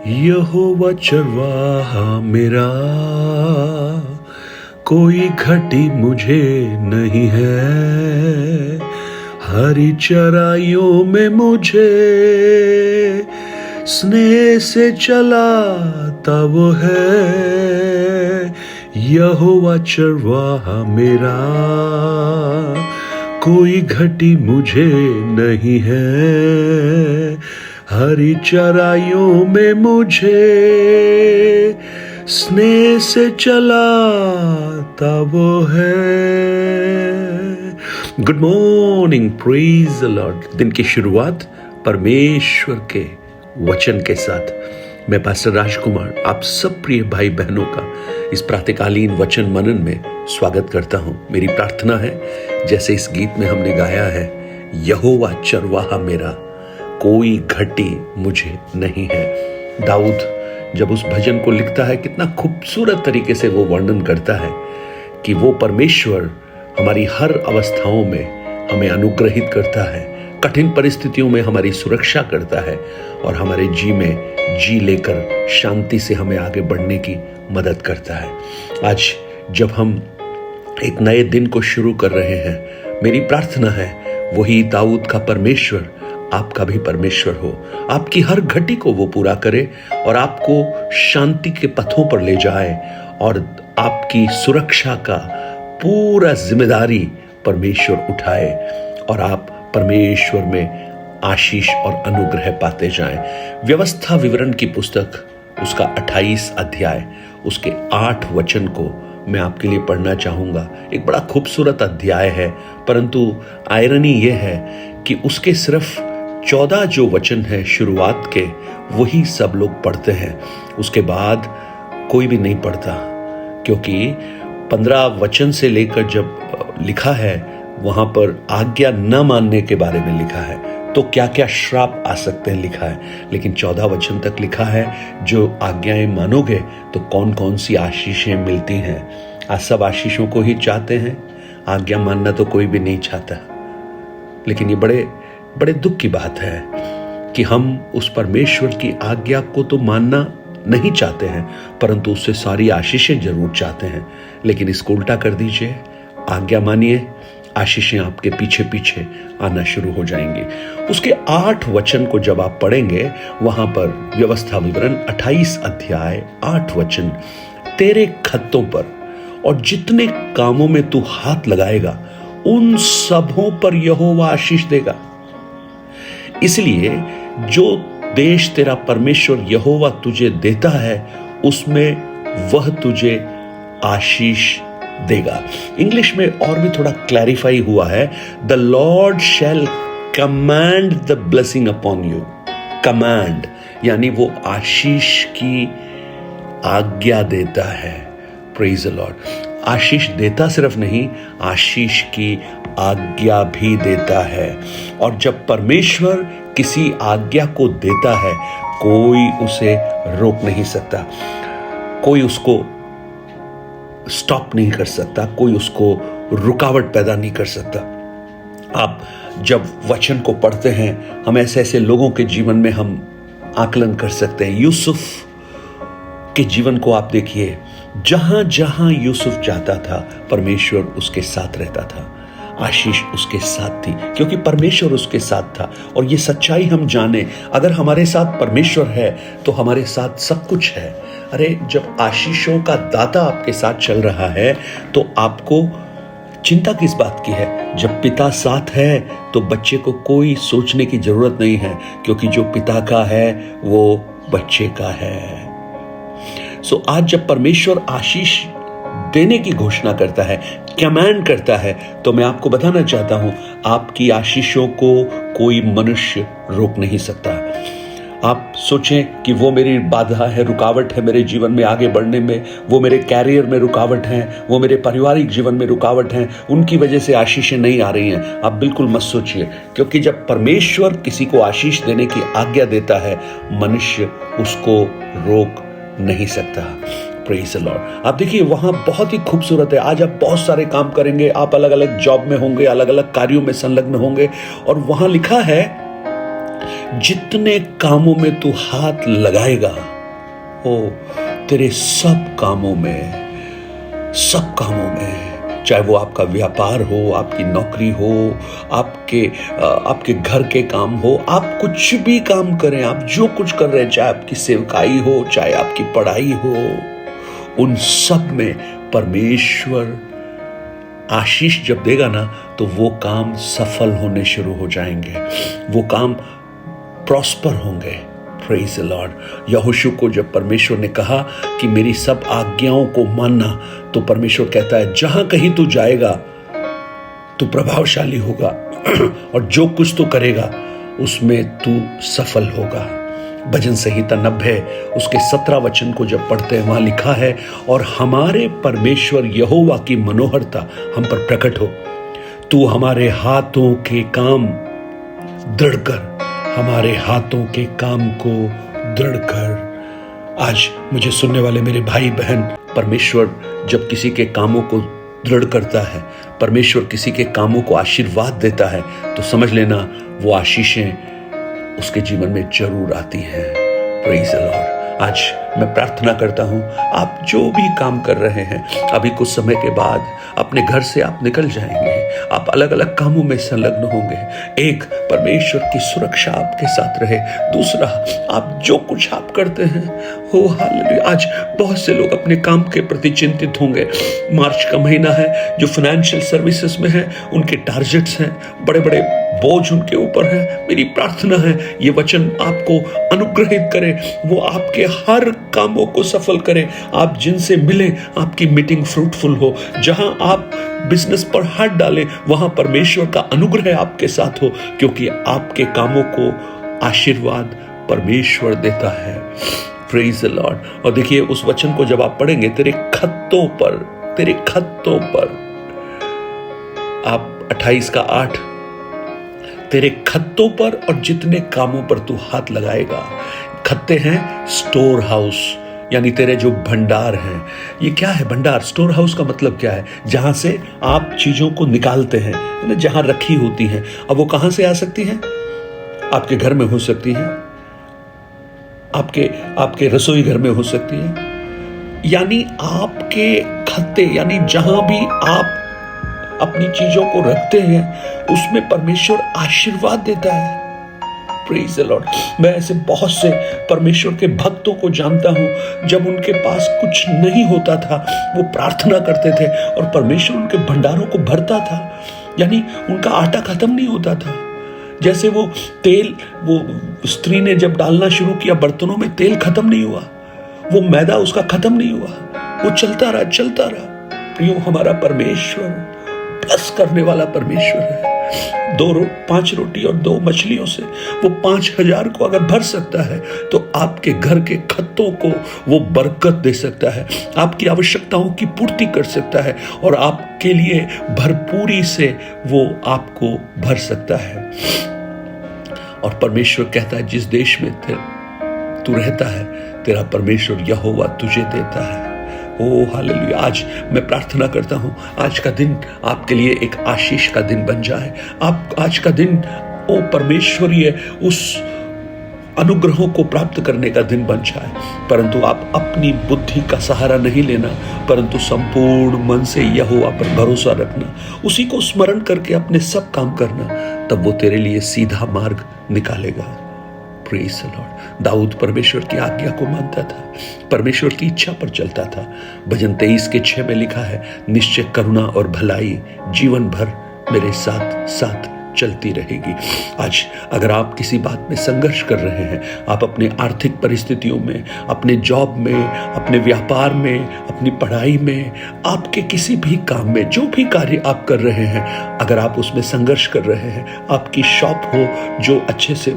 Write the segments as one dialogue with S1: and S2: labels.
S1: यहोवा चरवाहा मेरा, कोई घटी मुझे नहीं है। हरी चराइयों में मुझे स्नेह से चलाता वो है। यहोवा चरवाहा मेरा, कोई घटी मुझे नहीं है। हरी चराइयों में मुझे स्नेह से चलाता वो है। Good morning, praise the Lord. दिन की शुरुआत परमेश्वर के वचन के साथ मैं पास्टर राजकुमार आप सब प्रिय भाई बहनों का इस प्रातःकालीन वचन मनन में स्वागत करता हूं। मेरी प्रार्थना है, जैसे इस गीत में हमने गाया है, यहोवा चरवाहा मेरा, कोई घटी मुझे नहीं है। दाऊद जब उस भजन को लिखता है, कितना खूबसूरत तरीके से वो वर्णन करता है कि वो परमेश्वर हमारी हर अवस्थाओं में हमें अनुग्रहित करता है, कठिन परिस्थितियों में हमारी सुरक्षा करता है और हमारे जी लेकर शांति से हमें आगे बढ़ने की मदद करता है। आज जब हम एक नए दिन को शुरू कर रहे हैं, मेरी प्रार्थना है वही दाऊद का परमेश्वर आपका भी परमेश्वर हो, आपकी हर घटी को वो पूरा करे और आपको शांति के पथों पर ले जाए और आपकी सुरक्षा का पूरा जिम्मेदारी परमेश्वर उठाए और आप परमेश्वर में आशीष और अनुग्रह पाते जाएं। व्यवस्था विवरण की पुस्तक उसका 28 अध्याय उसके 8 वचन को मैं आपके लिए पढ़ना चाहूंगा। एक बड़ा खूबसूरत अध्याय है, परंतु आयरनी यह है कि उसके सिर्फ 14 जो वचन है शुरुआत के, वही सब लोग पढ़ते हैं। उसके बाद कोई भी नहीं पढ़ता, क्योंकि 15 वचन से लेकर जब लिखा है वहां पर आज्ञा न मानने के बारे में लिखा है, तो क्या क्या श्राप आ सकते हैं लिखा है, लेकिन 14 वचन तक लिखा है जो आज्ञाएं मानोगे तो कौन कौन सी आशीषें मिलती हैं। आज सब आशीषों को ही चाहते हैं, आज्ञा मानना तो कोई भी नहीं चाहता। लेकिन ये बड़े दुख की बात है कि हम उस परमेश्वर की आज्ञा को तो मानना नहीं चाहते हैं, परंतु उससे सारी आशीषें जरूर चाहते हैं। लेकिन इसको उल्टा कर दीजिए, आज्ञा मानिए, आशीषें आपके पीछे पीछे आना शुरू हो जाएंगी। उसके 8 वचन को जब आप पढ़ेंगे, वहां पर व्यवस्था विवरण 28 अध्याय 8 वचन, तेरे खत्तों पर और जितने कामों में तू हाथ लगाएगा उन सबों पर यहोवा आशीष देगा। इसलिए जो देश तेरा परमेश्वर यहोवा तुझे देता है, उसमें वह तुझे आशीष देगा। इंग्लिश में और भी थोड़ा क्लैरिफाई हुआ है, the lord shall command the blessing upon you. Command यानी वो आशीष की आज्ञा देता है। Praise the Lord. आशीष देता सिर्फ नहीं, आशीष की आज्ञा भी देता है। और जब परमेश्वर किसी आज्ञा को देता है, कोई उसे रोक नहीं सकता, कोई उसको स्टॉप नहीं कर सकता, कोई उसको रुकावट पैदा नहीं कर सकता। आप जब वचन को पढ़ते हैं, हम ऐसे लोगों के जीवन में हम आकलन कर सकते हैं। यूसुफ के जीवन को आप देखिए, जहां जहां यूसुफ जाता था, परमेश्वर उसके साथ रहता था, आशीष उसके साथ थी, क्योंकि परमेश्वर उसके साथ था। और ये सच्चाई हम जाने, अगर हमारे साथ परमेश्वर है तो हमारे साथ सब कुछ है। अरे, जब आशीषों का दाता आपके साथ चल रहा है तो आपको चिंता किस बात की है। जब पिता साथ है तो बच्चे को कोई सोचने की जरूरत नहीं है, क्योंकि जो पिता का है वो बच्चे का है। सो आज जब परमेश्वर आशीष देने की घोषणा करता है, कमांड करता है, तो मैं आपको बताना चाहता हूं, आपकी आशीषों को कोई मनुष्य रोक नहीं सकता। आप सोचें कि वो मेरी बाधा है, रुकावट है मेरे जीवन में आगे बढ़ने में, वो मेरे कैरियर में रुकावट है, वो मेरे पारिवारिक जीवन में रुकावट है, उनकी वजह से आशीषें नहीं आ रही हैं। आप बिल्कुल मत सोचिए, क्योंकि जब परमेश्वर किसी को आशीष देने की आज्ञा देता है, मनुष्य उसको रोक नहीं सकता। Praise the Lord. आप देखिए, वहां बहुत ही खूबसूरत है। आज आप बहुत सारे काम करेंगे, आप अलग अलग जॉब में होंगे, अलग अलग कार्यों में संलग्न होंगे, और वहां लिखा है जितने कामों में तू हाथ लगाएगा हो तेरे सब कामों में, चाहे वो आपका व्यापार हो, आपकी नौकरी हो, आपके घर के काम हो, आप कुछ भी काम करें, आप जो कुछ कर रहे हैं, चाहे आपकी सेवकाई हो, चाहे आपकी पढ़ाई हो, उन सब में परमेश्वर आशीष जब देगा ना, तो वो काम सफल होने शुरू हो जाएंगे, वो काम प्रॉस्पर होंगे। Praise the Lord. यहोशू को जब परमेश्वर ने कहा कि मेरी सब आज्ञाओं को मानना, तो परमेश्वर कहता है जहां कहीं तू जाएगा तू प्रभावशाली होगा और जो कुछ तू करेगा उसमें तू सफल होगा। भजन संहिता 90 उसके 17 वचन को जब पढ़ते हैं, वहां लिखा है, और हमारे परमेश्वर यहोवा की मनोहरता हम पर प्रकट हो, तू हमारे हाथों के काम दृढ़ कर, हमारे हाथों के काम को दृढ़ कर। आज मुझे सुनने वाले मेरे भाई बहन, परमेश्वर जब किसी के कामों को दृढ़ करता है, परमेश्वर किसी के कामों को आशीर्वाद देता है, तो समझ लेना वो आशीषें उसके जीवन में जरूर आती हैं। Praise the Lord. आज मैं प्रार्थना करता हूं, आप जो भी काम कर रहे हैं, अभी कुछ समय के बाद अपने घर से आप निकल जाएंगे, आप अलग अलग कामों में संलग्न होंगे। एक, परमेश्वर की सुरक्षा आपके साथ रहे। दूसरा, आप जो कुछ आप करते हैं, हो हालेलुया। आज बहुत से लोग अपने काम के प्रति चिंतित होंगे। मार्च का महीना है, जो फाइनेंशियल सर्विसेज में है, उनके टारगेट्स हैं, बड़े बड़े बोझ उनके ऊपर है। मेरी प्रार्थना है ये वचन आपको अनुग्रहित करे, वो आपके हर कामों को सफल करे। आप जिनसे मिले, आपकी मीटिंग फ्रूटफुल हो। जहां आप बिजनेस पर हाथ डालें, वहां परमेश्वर का अनुग्रह आपके साथ हो, क्योंकि आपके कामों को आशीर्वाद परमेश्वर देता है। Praise the Lord. और देखिए, उस वचन को जब आप पढ़ेंगे, तेरे खत्तों पर आप 28 का 8, तेरे खत्तों पर और जितने कामों पर तू हाथ लगाएगा। खत्ते हैं स्टोर हाउस, यानी तेरे जो भंडार हैं। ये क्या है भंडार? स्टोर हाउस का मतलब क्या है? जहां से आप चीजों को निकालते हैं, जहां रखी होती हैं। अब वो कहां से आ सकती हैं? आपके घर में हो सकती है, आपके रसोई घर में हो सकती है, यानी आपके खत्ते, यानी जहां भी आप अपनी चीजों को रखते हैं, उसमें परमेश्वर आशीर्वाद देता है। Praise the Lord. मैं ऐसे बहुत से परमेश्वर के भक्तों को जानता हूं, जब उनके पास कुछ नहीं होता था, वो प्रार्थना करते थे और परमेश्वर उनके भंडारों को भरता था। यानी उनका आटा खत्म नहीं होता था। जैसे वो तेल, वो स्त्री ने जब डालना शुरू किया बर्तनों में, तेल खत्म नहीं हुआ, वो मैदा उसका खत्म नहीं हुआ, वो चलता रहा। प्रियो, हमारा परमेश्वर बस करने वाला परमेश्वर है। 5 रोटी और 2 मछलियों से वो 5000 को अगर भर सकता है, तो आपके घर के खत्तों को वो बरकत दे सकता है, आपकी आवश्यकताओं की पूर्ति कर सकता है, और आपके लिए भरपूरी से वो आपको भर सकता है। और परमेश्वर कहता है, जिस देश में तू रहता है, तेरा परमेश्वर यहोवा तुझे देता है। ओ हालेलुया। आज मैं प्रार्थना करता हूं, आज का दिन आपके लिए एक आशीष का दिन बन जाए। आप आज का दिन ओ परमेश्वरीय उस अनुग्रहों को प्राप्त करने का दिन बन जाए। परंतु आप अपनी बुद्धि का सहारा नहीं लेना, परंतु संपूर्ण मन से यहोवा पर भरोसा रखना, उसी को स्मरण करके अपने सब काम करना, तब वो तेरे लिए सीधा मार्ग निकालेगा। Praise the Lord. दाऊद परमेश्वर की आज्ञा को मानता था, परमेश्वर की इच्छा पर चलता था। भजन 23 के 6 में लिखा है, निश्चय करुणा और भलाई जीवन भर मेरे साथ साथ चलती रहेगी। आज अगर आप किसी बात में संघर्ष कर रहे हैं, आप अपने आर्थिक परिस्थितियों में, अपने जॉब में, अपने व्यापार में, अपनी पढ़ाई में, आपके किसी भी काम में, जो भी कार्य आप कर रहे हैं, अगर आप उसमें संघर्ष कर रहे हैं, आपकी शॉप हो जो अच्छे से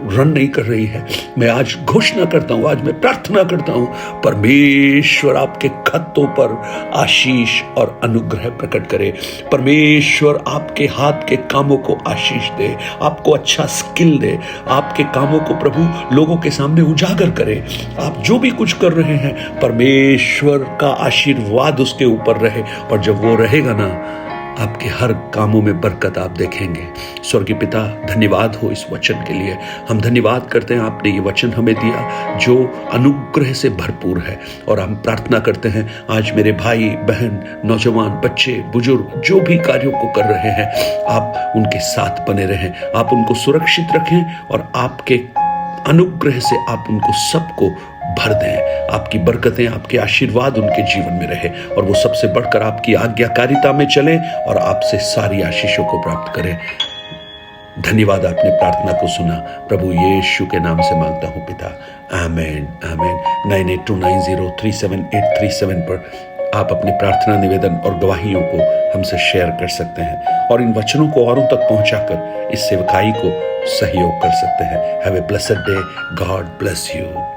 S1: रन नहीं कर रही है, मैं आज घोषणा करता हूं, आज मैं प्रार्थना करता हूं, परमेश्वर आपके खत्तों पर आशीष और अनुग्रह प्रकट करे। परमेश्वर आपके हाथ के कामों को आशीष दे, आपको अच्छा स्किल दे, आपके कामों को प्रभु लोगों के सामने उजागर करे। आप जो भी कुछ कर रहे हैं, परमेश्वर का आशीर्वाद उसके ऊपर रहे, और जब वो रहेगा ना, आपके हर कामों में बरकत आप देखेंगे। स्वर्गीय पिता, धन्यवाद हो इस वचन के लिए। हम धन्यवाद करते हैं, आपने ये वचन हमें दिया जो अनुग्रह से भरपूर है। और हम प्रार्थना करते हैं आज मेरे भाई बहन, नौजवान, बच्चे, बुजुर्ग जो भी कार्यों को कर रहे हैं, आप उनके साथ बने रहें, आप उनको सुरक्षित रखें और आपके अनुग्रह से आप उनको सबको भर दें। आपकी बरकतें, आपके आशीर्वाद उनके जीवन में रहे और वो सबसे बढ़कर आपकी आज्ञाकारिता में चलें और आपसे सारी आशीषों को प्राप्त करें। धन्यवाद, आपने प्रार्थना को सुना। प्रभु यीशु के नाम से मांगता हूं पिता, आमेन आमेन। 9829037837 पर आप अपने प्रार्थना निवेदन और गवाहियों को हमसे शेयर कर सकते हैं और इन वचनों को औरों तक पहुंचाकर इस सेवकाई को सहयोग कर सकते हैं। Have a blessed day. God bless you.